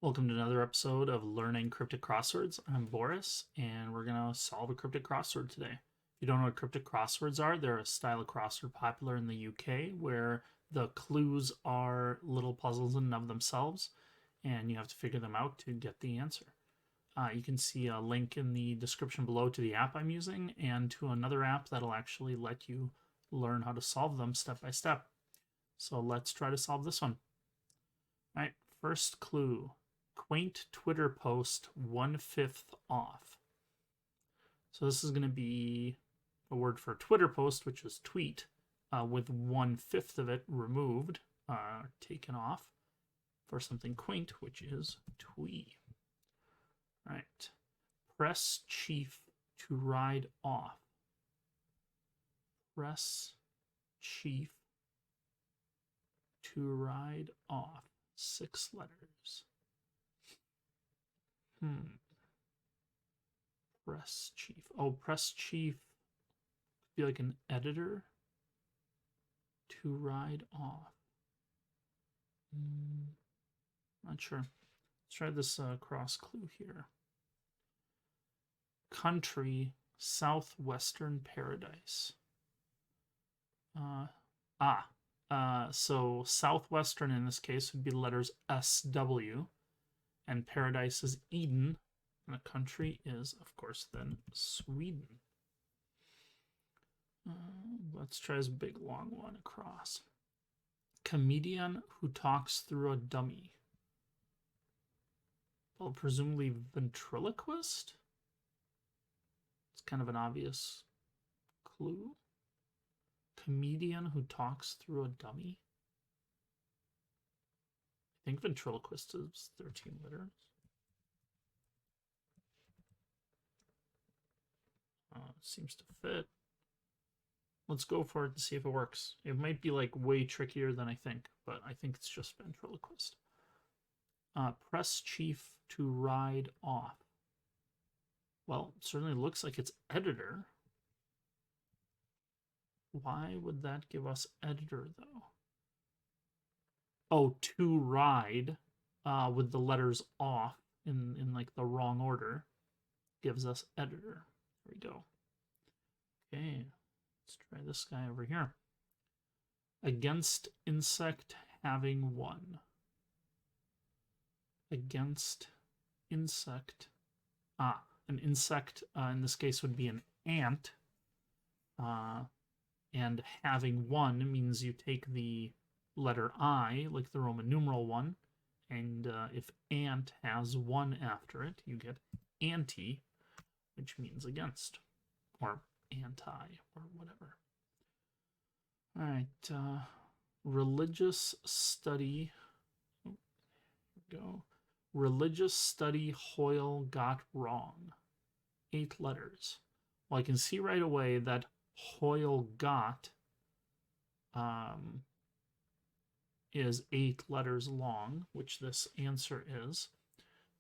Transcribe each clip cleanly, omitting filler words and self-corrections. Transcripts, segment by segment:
Welcome to another episode of Learning Cryptic Crosswords. I'm Boris, and we're going to solve a cryptic crossword today. If you don't know what cryptic crosswords are, they're a style of crossword popular in the UK where the clues are little puzzles in and of themselves, and you have to figure them out to get the answer. You can see a link in the description below to the app I'm using and to another app that'll actually let you learn how to solve them step by step. So let's try to solve this one. All right, first clue. Quaint Twitter post 1/5 off. So this is going to be a word for Twitter post, which is tweet, with 1/5 of it removed, taken off, for something quaint, which is twee. All right. Press chief to ride off. Press chief to ride off. 6 letters. Press chief. Oh, press chief. Be like an editor. To ride off. Not sure. Let's try this cross clue here. Country, southwestern paradise. So southwestern in this case would be the letters SW, and paradise is Eden, and the country is, of course, then Sweden. Let's try this big long one across. Comedian who talks through a dummy. Well, presumably ventriloquist? It's kind of an obvious clue. Comedian who talks through a dummy. I think ventriloquist is 13 letters. Seems to fit. Let's go for it and see if it works. It might be like way trickier than I think, but I think it's just ventriloquist. Press chief to ride off. Well, it certainly looks like it's editor. Why would that give us editor, though? Oh, to ride with the letters off in like the wrong order gives us editor. There we go. Okay, let's try this guy over here. Against insect having won. Against insect. An insect in this case would be an ant. And having one means you take the letter I, like the Roman numeral 1, and if ant has 1 after it, you get anti, which means against, or anti, or whatever. All right, religious study. Oh, here we go. Religious study Hoyle got wrong. 8 letters. Well, I can see right away that Hoyle got is 8 letters long, which this answer is.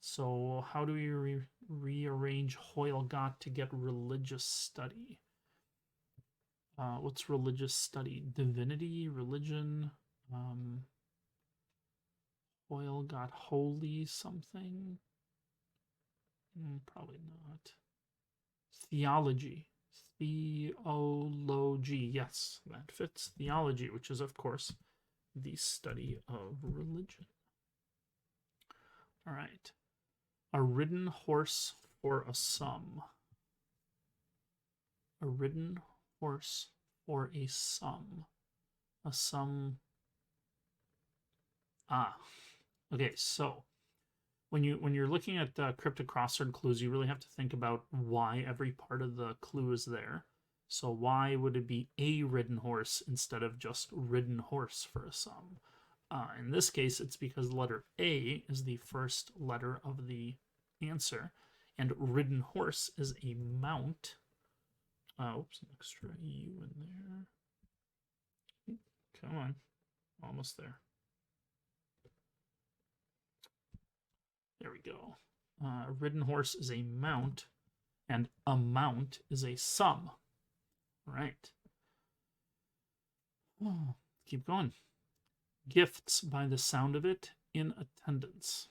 So how do we rearrange Hoyle got to get religious study? What's religious study? Divinity, religion. Hoyle got holy something. Probably not. Theology. Theology. Yes, that fits. Theology, which is, of course, the study of religion. All right. A ridden horse for a sum. A ridden horse for a sum. A sum. Okay, so when you're looking at cryptic crossword clues, you really have to think about why every part of the clue is there. So why would it be a ridden horse instead of just ridden horse for a sum? In this case, it's because the letter A is the first letter of the answer, and ridden horse is a mount. Oops, an extra U in there. Come on, almost there. There we go. Ridden horse is a mount, and amount is a sum. Right. Oh, keep going. Gifts by the sound of it in attendance.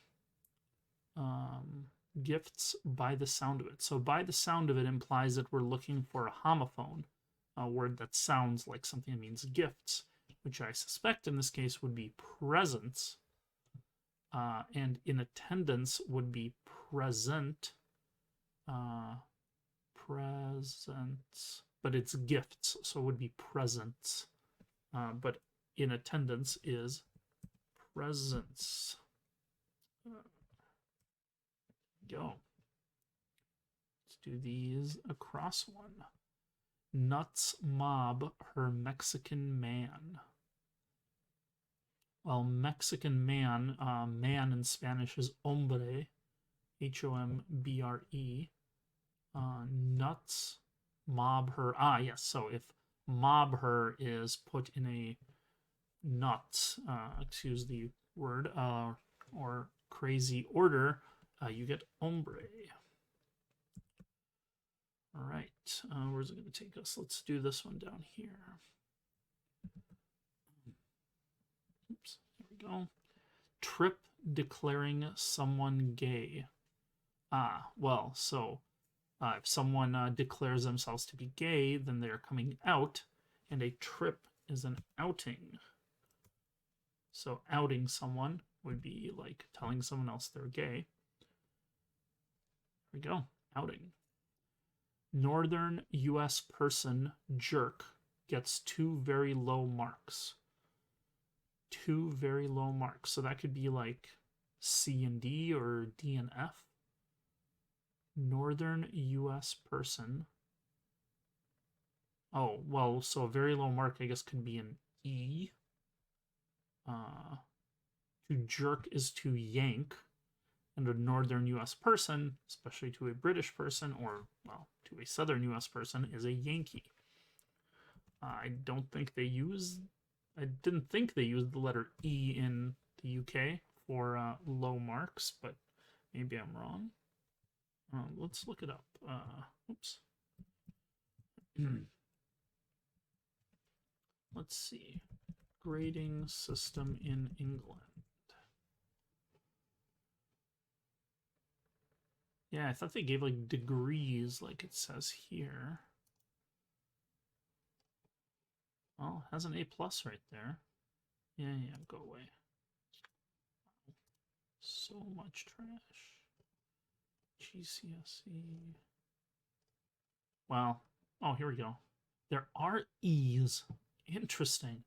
gifts by the sound of it. So by the sound of it implies that we're looking for a homophone, a word that sounds like something that means gifts, which I suspect in this case would be presents. And in attendance would be present. Presents, but it's gifts, so it would be presents. But in attendance is presents. Go. Let's do these across one. Nuts mob her Mexican man. Well, Mexican man, man in Spanish is hombre, Hombre. Nuts mob her. Yes. So if mob her is put in a nuts, excuse the word, or crazy order, you get hombre. All right. Where's it going to take us? Let's do this one down here. Oops. There we go. Trip declaring someone gay. Well, so if someone declares themselves to be gay, then they're coming out, and a trip is an outing. So outing someone would be like telling someone else they're gay. There we go. Outing. Northern U.S. person jerk gets 2 very low marks. 2 very low marks. So that could be like C and D or D and F. Northern U.S. person. Oh, well, so a very low mark, I guess, could be an E. To jerk is to yank. And a northern U.S. person, especially to a British person, or, well, to a southern U.S. person, is a Yankee. I didn't think they used the letter E in the UK for low marks, but maybe I'm wrong. Let's look it up. Oops. Let's see. Grading system in England. Yeah, I thought they gave like degrees like it says here. Well, it has an A+ right there. Yeah, go away. So much trash. GCSE. Well, oh, here we go. There are E's. Interesting.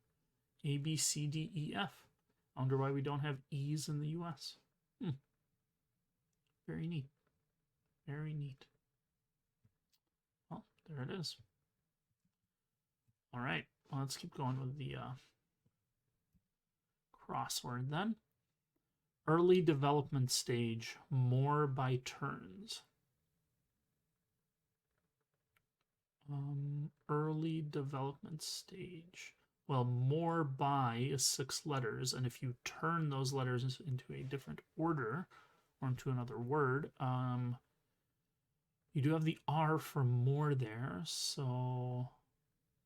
A, B, C, D, E, F. I wonder why we don't have E's in the US. Very neat. Very neat. Well, there it is. All right, well, let's keep going with the crossword then. Early development stage, more by turns. Early development stage. Well, more by is 6 letters, and if you turn those letters into a different order or into another word, you do have the R for more there, so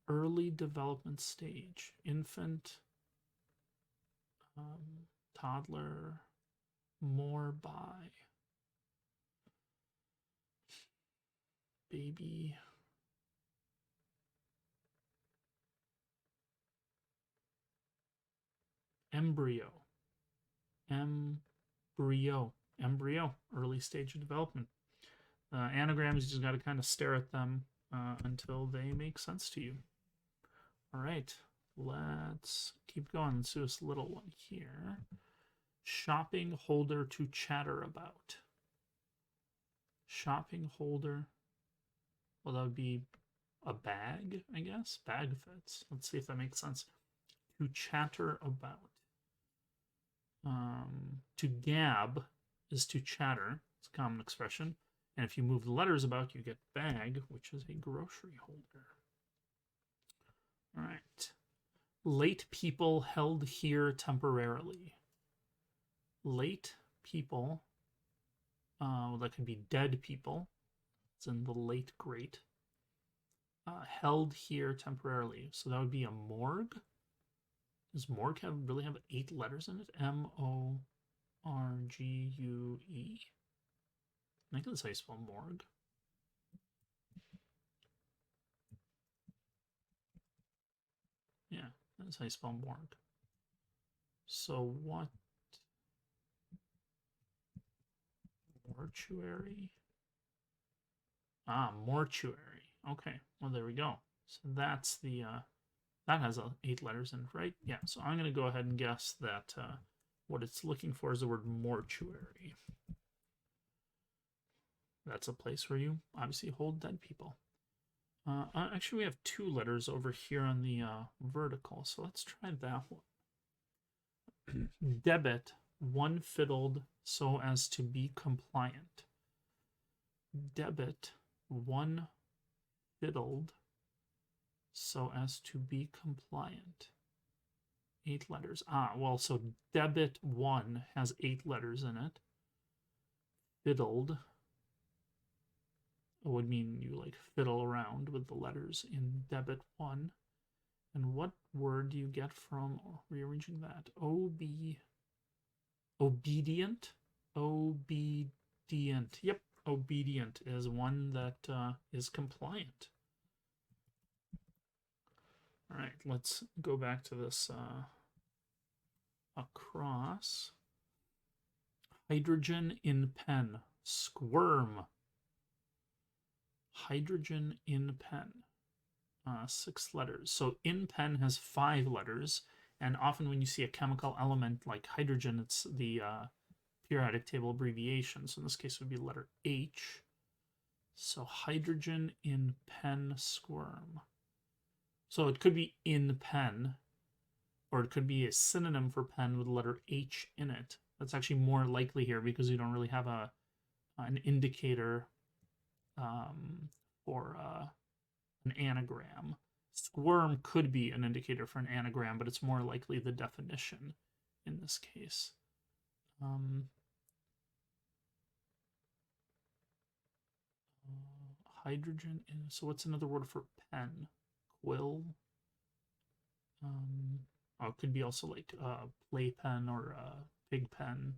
early development stage, infant, toddler, more by, baby, embryo, early stage of development. Anagrams, you just got to kind of stare at them until they make sense to you. All right, let's keep going. Let's do this little one here. Shopping holder to chatter about. Shopping holder. Well, that would be a bag, I guess. Bag fits. Let's see if that makes sense. To chatter about. To gab is to chatter. It's a common expression. And if you move the letters about, you get bag, which is a grocery holder. All right. Late people held here temporarily. Late people, well, that could be dead people. It's in the late great. Held here temporarily. So that would be a morgue. Does morgue really have 8 letters in it? M-O-R-G-U-E. I think that's how you spell morgue. Yeah, that's how you spell morgue. So what? Mortuary? Ah, mortuary. Okay, well, there we go. So that's the, that has 8 letters in it, right? Yeah, so I'm going to go ahead and guess that what it's looking for is the word mortuary. That's a place where you obviously hold dead people. Actually, we have 2 letters over here on the vertical, so let's try that one. Debit, one fiddled so as to be compliant. Debit, one fiddled so as to be compliant. 8 letters. Ah, well, so debit 1 has 8 letters in it. Fiddled would mean you like fiddle around with the letters in debit 1. And what word do you get from rearranging that? Obedient? Obedient. Yep, obedient is one that is compliant. All right, let's go back to this across. Hydrogen in pen. Squirm. Hydrogen in pen. 6 letters. So in pen has 5 letters, and often when you see a chemical element like hydrogen, it's the periodic table abbreviation. So in this case, it would be the letter H. So hydrogen in pen squirm. So it could be in pen, or it could be a synonym for pen with the letter H in it. That's actually more likely here because you don't really have an indicator for an anagram. Squirm could be an indicator for an anagram, but it's more likely the definition in this case. Hydrogen in, so what's another word for pen? Quill. Oh, it could be also like playpen or pig pen.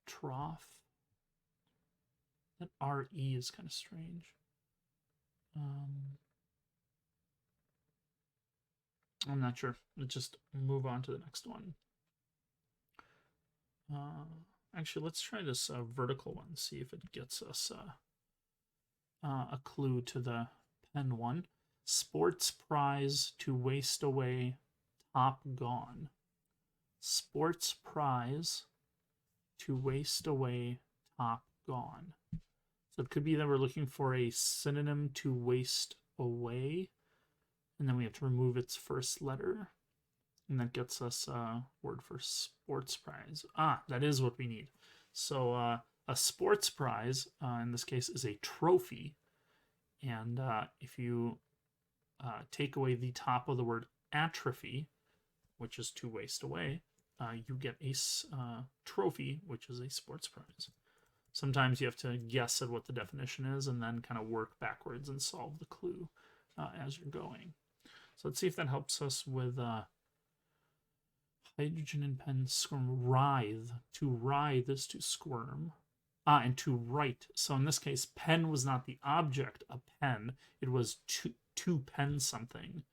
Trough. That RE is kind of strange. I'm not sure. Let's just move on to the next one. Actually, let's try this vertical one, see if it gets us a clue to the pen one. Sports prize to waste away, top gone. Sports prize to waste away, top gone. So it could be that we're looking for a synonym to waste away, and then we have to remove its first letter, and that gets us a word for sports prize. Ah, that is what we need. So a sports prize, in this case, is a trophy, and if you take away the top of the word atrophy, which is to waste away, you get a trophy, which is a sports prize. Sometimes you have to guess at what the definition is and then kind of work backwards and solve the clue as you're going. So let's see if that helps us with hydrogen and pen squirm. Writhe. To writhe is to squirm. And to write. So in this case, pen was not the object of pen. It was to pen something,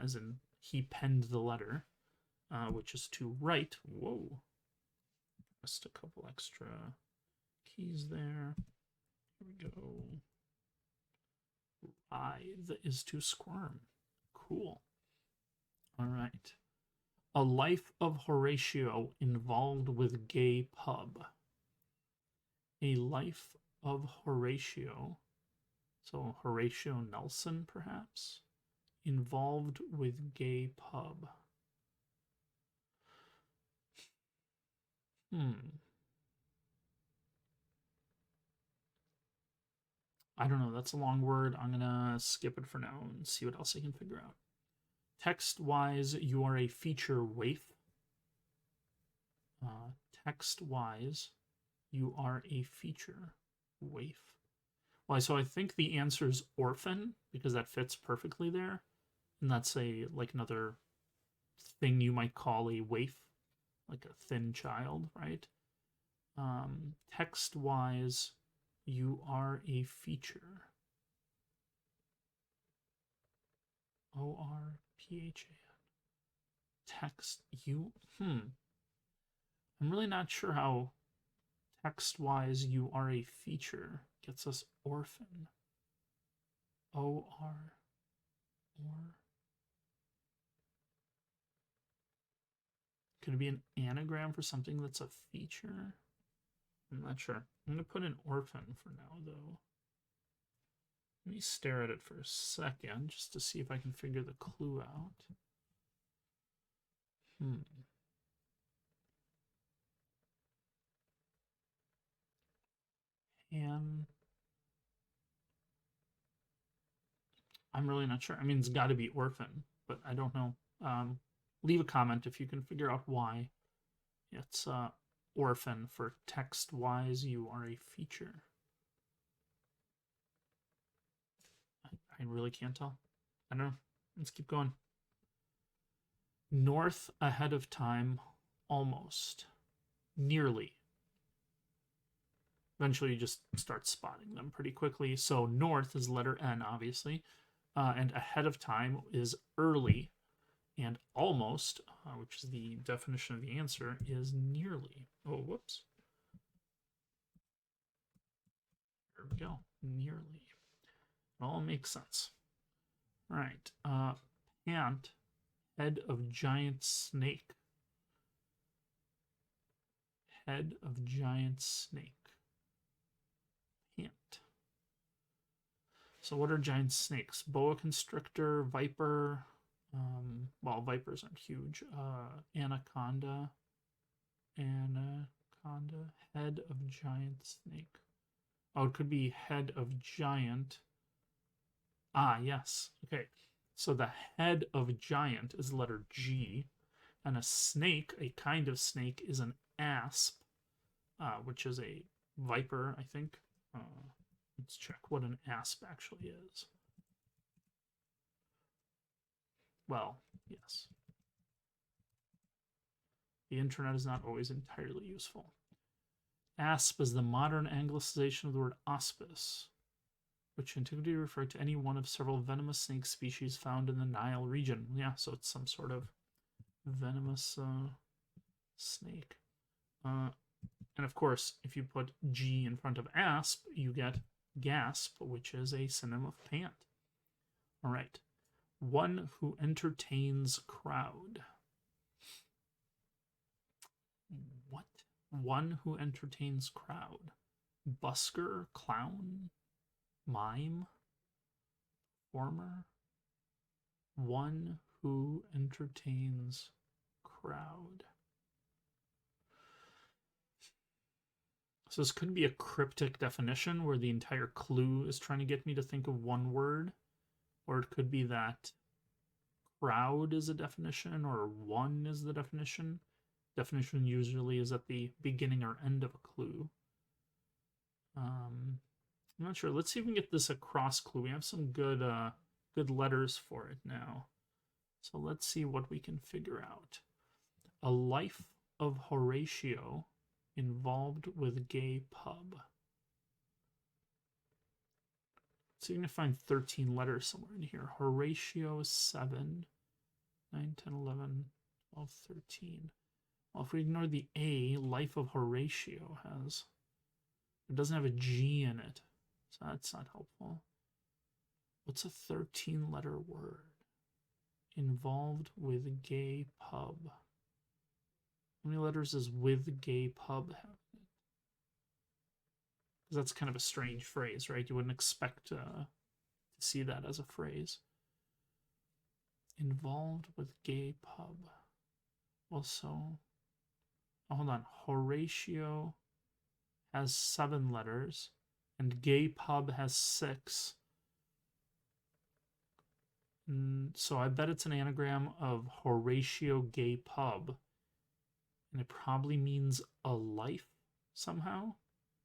as in he penned the letter, which is to write. Whoa. Just a couple extra keys there. Here we go. Writhe is to squirm. Cool. All right. A life of Horatio involved with gay pub. A life of Horatio. So Horatio Nelson, perhaps? Involved with gay pub. I don't know. That's a long word. I'm going to skip it for now and see what else I can figure out. Text-wise, you are a feature waif. Text-wise, you are a feature waif. Well, so I think the answer is orphan because that fits perfectly there. And that's like another thing you might call a waif, like a thin child, right? Text-wise, you are a feature. Orphan. Text, you, I'm really not sure how text-wise you are a feature gets us orphan. O-R, or. Could it be an anagram for something that's a feature? I'm not sure. I'm going to put an orphan for now, though. Let me stare at it for a second just to see if I can figure the clue out. And I'm really not sure. I mean, it's got to be orphan, but I don't know. Leave a comment if you can figure out why it's orphan for text-wise. You are a feature. I really can't tell. I don't know. Let's keep going. North ahead of time, almost. Nearly. Eventually, you just start spotting them pretty quickly. So, north is letter N, obviously. And ahead of time is early. And almost, which is the definition of the answer, is nearly. Oh, whoops. There we go. Nearly. It all makes sense. All right. Pant, head of giant snake. Head of giant snake. Pant. So what are giant snakes? Boa constrictor, viper. Well, vipers aren't huge. Anaconda. Anaconda. Head of giant snake. Oh, it could be head of giant. Ah, yes. Okay. So the head of giant is letter G. And a snake, a kind of snake, is an asp, which is a viper, I think. Let's check what an asp actually is. Well, yes. The internet is not always entirely useful. Asp is the modern anglicization of the word auspice, which in antiquity referred to any one of several venomous snake species found in the Nile region. Yeah, so it's some sort of venomous snake. And of course, if you put G in front of asp, you get gasp, which is a synonym of pant. All right. One who entertains crowd. What? One who entertains crowd. Busker, clown, mime, performer. One who entertains crowd. So this could be a cryptic definition where the entire clue is trying to get me to think of one word. Or it could be that crowd is a definition or one is the definition. Definition usually is at the beginning or end of a clue. I'm not sure. Let's see if we can get this across clue. We have some good letters for it now. So let's see what we can figure out. A life of Horatio involved with gay pub. So you're going to find 13 letters somewhere in here. Horatio is 7, 9, 10, 11, 12, 13. Well, if we ignore the A, life of Horatio has... It doesn't have a G in it, so that's not helpful. What's a 13-letter word? Involved with gay pub. How many letters does with gay pub have? Because that's kind of a strange phrase, right? You wouldn't expect to see that as a phrase. Involved with gay pub. Well, so... Oh, hold on. Horatio has 7 letters, and gay pub has 6. So I bet it's an anagram of Horatio gay pub. And it probably means a life somehow.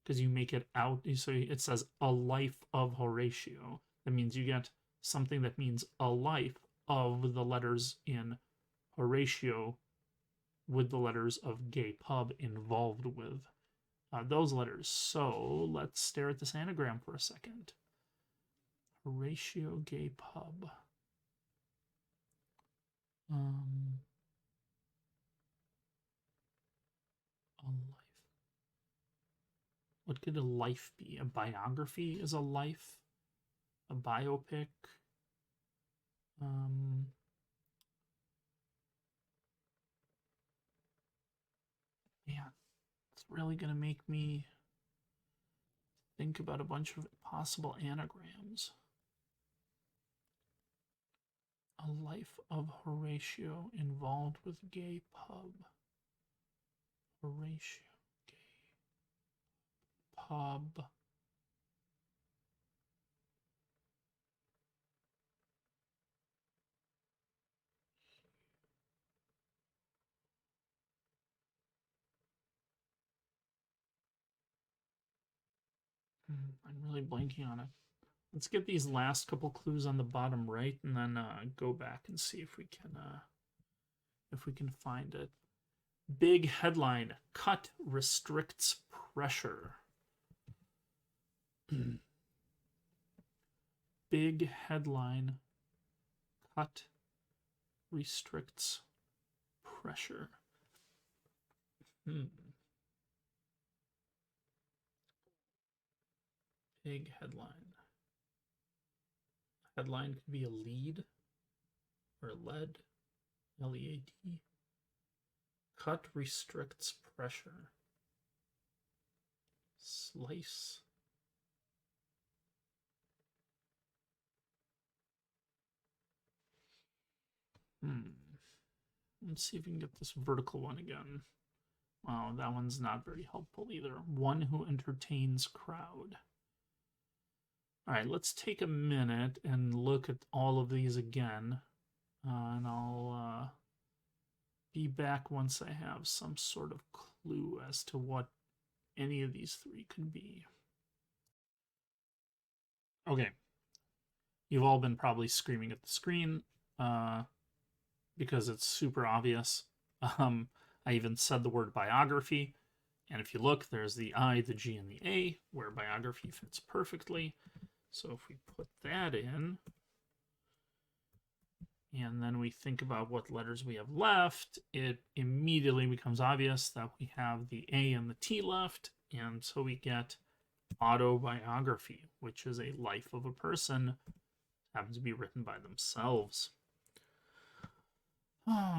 Because you make it out, so it says a life of Horatio. That means you get something that means a life of the letters in Horatio with the letters of gay pub involved with. those letters. So let's stare at this anagram for a second. Horatio Gay Pub. A life. What could a life be? A biography is a life. A biopic. Man, it's really gonna make me think about a bunch of possible anagrams. A life of Horatio involved with gay pub. Horatio gay pub. I'm really blanking on it. Let's get these last couple clues on the bottom right, and then go back and see if we can find it. Big headline: cut restricts pressure. Big headline: cut restricts pressure. Big headline. Headline could be a lead or lead, L-E-A-D. Cut restricts pressure. Slice. Let's see if we can get this vertical one again. Wow, that one's not very helpful either. One who entertains crowd. All right, let's take a minute and look at all of these again. And I'll be back once I have some sort of clue as to what any of these three could be. Okay. You've all been probably screaming at the screen because it's super obvious. I even said the word biography. And if you look, there's the I, the G, and the A, where biography fits perfectly. So if we put that in, and then we think about what letters we have left, it immediately becomes obvious that we have the A and the T left, and so we get autobiography, which is a life of a person, happens to be written by themselves.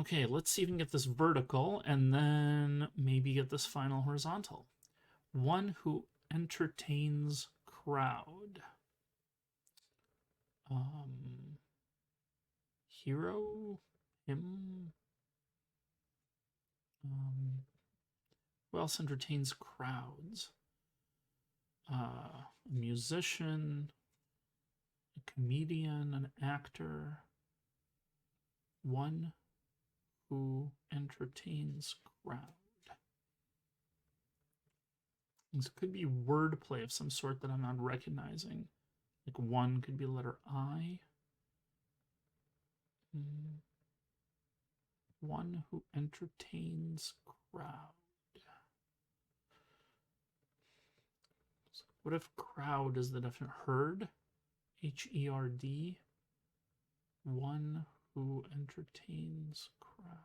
Okay, let's see if we can get this vertical, and then maybe get this final horizontal. One who entertains crowd. Hero, him. Who else entertains crowds? A musician, a comedian, an actor. One who entertains crowd. This could be wordplay of some sort that I'm not recognizing. Like one could be the letter I. One who entertains crowd. What if crowd is the definite herd? H-E-R-D. One who entertains crowd.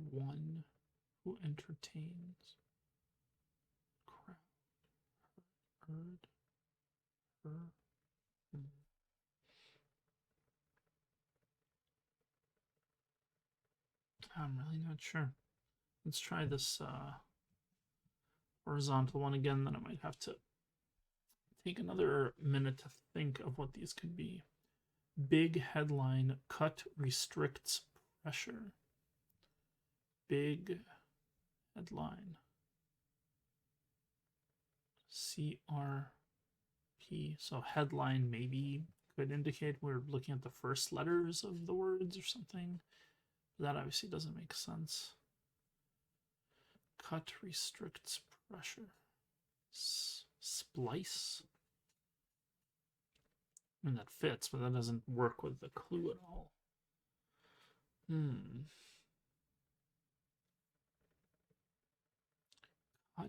One who entertains crowd. Herd. Her. I'm really not sure. Let's try this horizontal one again, then I might have to take another minute to think of what these could be. Big headline: cut restricts pressure. Big headline. C-R-P. So headline maybe could indicate we're looking at the first letters of the words or something. That obviously doesn't make sense. Cut restricts pressure. Splice. I mean, that fits, but that doesn't work with the clue at all.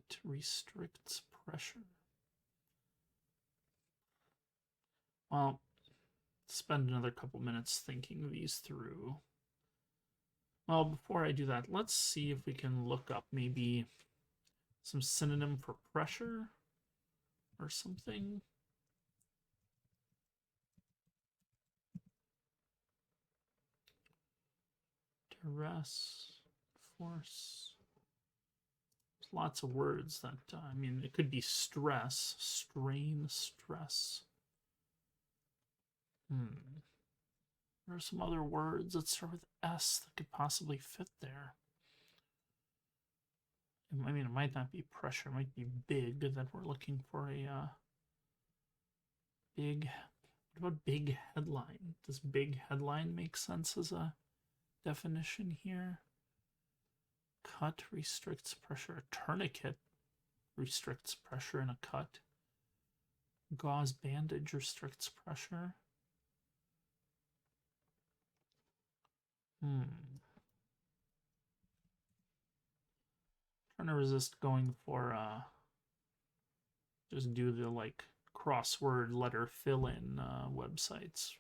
Cut restricts pressure. Well, spend another couple minutes thinking these through. Well, before I do that, let's see if we can look up maybe some synonym for pressure or something. Duress, force. There's lots of words that, I mean, it could be stress, strain, stress. There are some other words that start with S that could possibly fit there. I mean, it might not be pressure, it might be big that we're looking for a big. What about big headline? Does big headline make sense as a definition here? Cut restricts pressure. A tourniquet restricts pressure in a cut. Gauze bandage restricts pressure. Trying to resist going for just do the like crossword letter fill-in websites.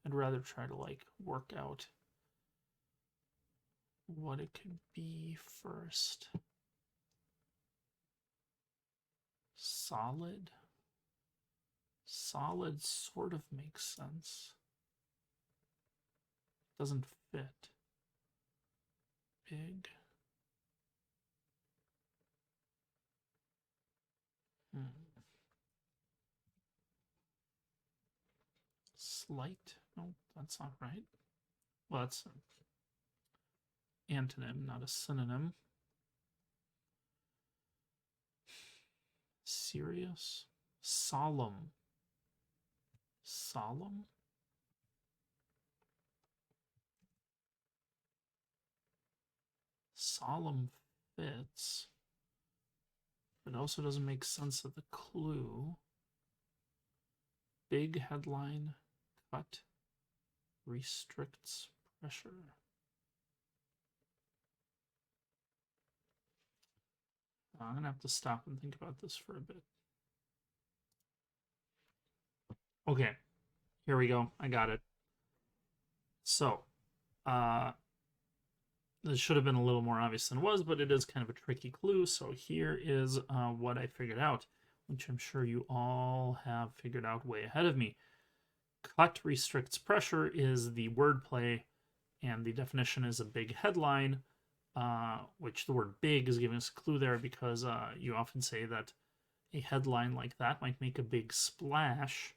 I'd rather try to like work out what it could be first. Solid. Solid sort of makes sense. Doesn't fit. Big. Slight. No, that's not right. Well, that's an antonym, not a synonym. Serious. Solemn. Solemn? Solemn fits. But also doesn't make sense of the clue. Big headline, cut, restricts pressure. I'm going to have to stop and think about this for a bit. Okay, here we go. I got it. So, this should have been a little more obvious than it was, but it is kind of a tricky clue. So here is what I figured out, which I'm sure you all have figured out way ahead of me. Cut restricts pressure is the wordplay, and the definition is a big headline, which the word big is giving us a clue there because you often say that a headline like that might make a big splash.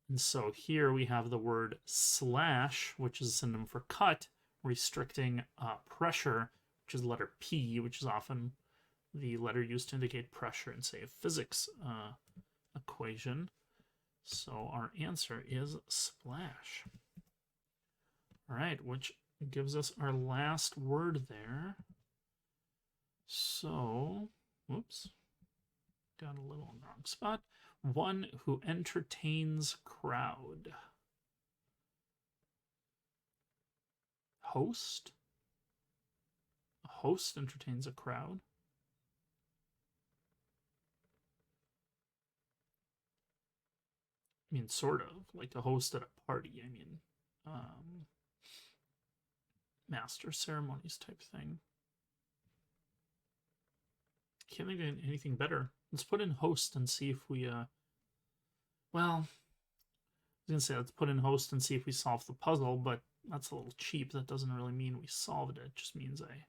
And so here we have the word slash, which is a synonym for cut, restricting pressure, which is the letter P, which is often the letter used to indicate pressure in, say, a physics equation. So our answer is splash. All right, which gives us our last word there. So, whoops, got a little wrong spot. One who entertains crowd. Host. A host entertains a crowd. I mean, sort of, like a host at a party. I mean, master ceremonies type thing. Can't think of anything better. Let's put in host and see if we, well, I was gonna say let's put in host and see if we solve the puzzle, but that's a little cheap. That doesn't really mean we solved it. It just means I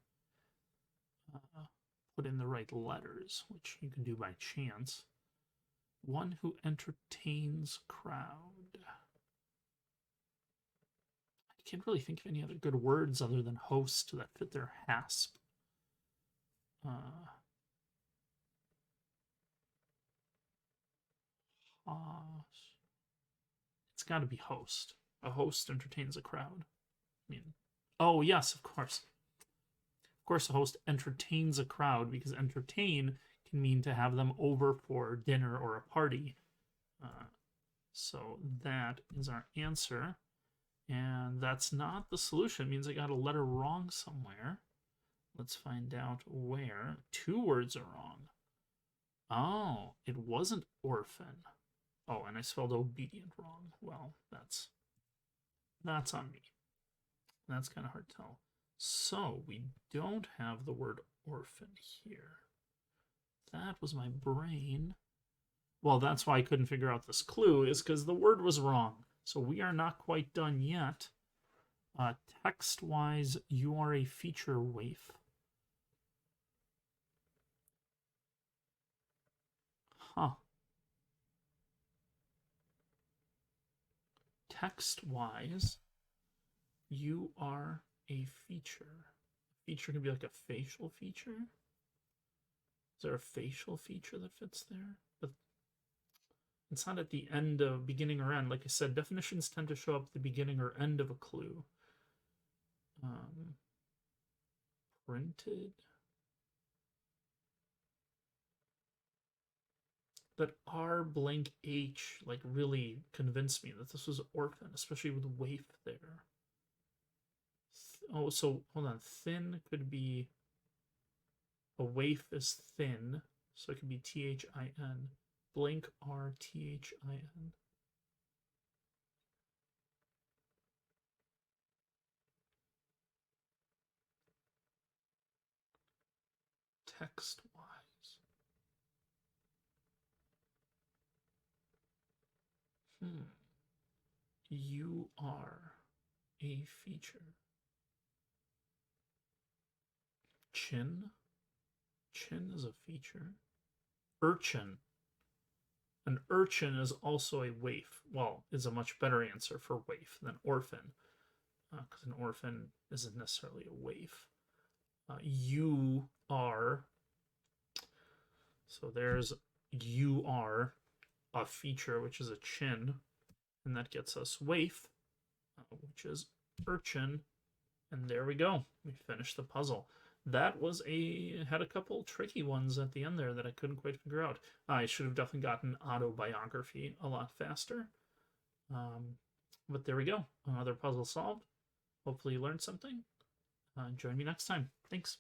put in the right letters, which you can do by chance. One who entertains crowd. I can't really think of any other good words other than host that fit their hasp. It's got to be host. A host entertains a crowd. I mean, oh yes, of course. Of course, a host entertains a crowd because entertain can mean to have them over for dinner or a party. So that is our answer. And that's not the solution. It means I got a letter wrong somewhere. Let's find out where 2 words are wrong. Oh, it wasn't orphan. Oh, and I spelled obedient wrong. Well, that's on me. That's kind of hard to tell. So we don't have the word orphan here. That was my brain. Well, that's why I couldn't figure out this clue, is because the word was wrong. So we are not quite done yet. Text-wise, you are a feature waif. Huh. Text-wise, you are a feature. Feature can be like a facial feature. Is there a facial feature that fits there? But it's not at the end of beginning or end. Like I said, definitions tend to show up at the beginning or end of a clue. Printed. That R blank H like really convinced me that this was orphan, especially with waif there. Oh, so hold on. Thin could be a waif is thin, so it could be THIN. Blank R THIN. Text wise. You are a feature. Chin. Chin is a feature. Urchin. An urchin is also a waif. Well, is a much better answer for waif than orphan, because an orphan isn't necessarily a waif. You are. So there's you are a feature, which is a chin, and that gets us waif, which is urchin, and there we go. We finished the puzzle. That was had a couple tricky ones at the end there that I couldn't quite figure out. I should have definitely gotten autobiography a lot faster. But there we go. Another puzzle solved. Hopefully you learned something. Join me next time. Thanks.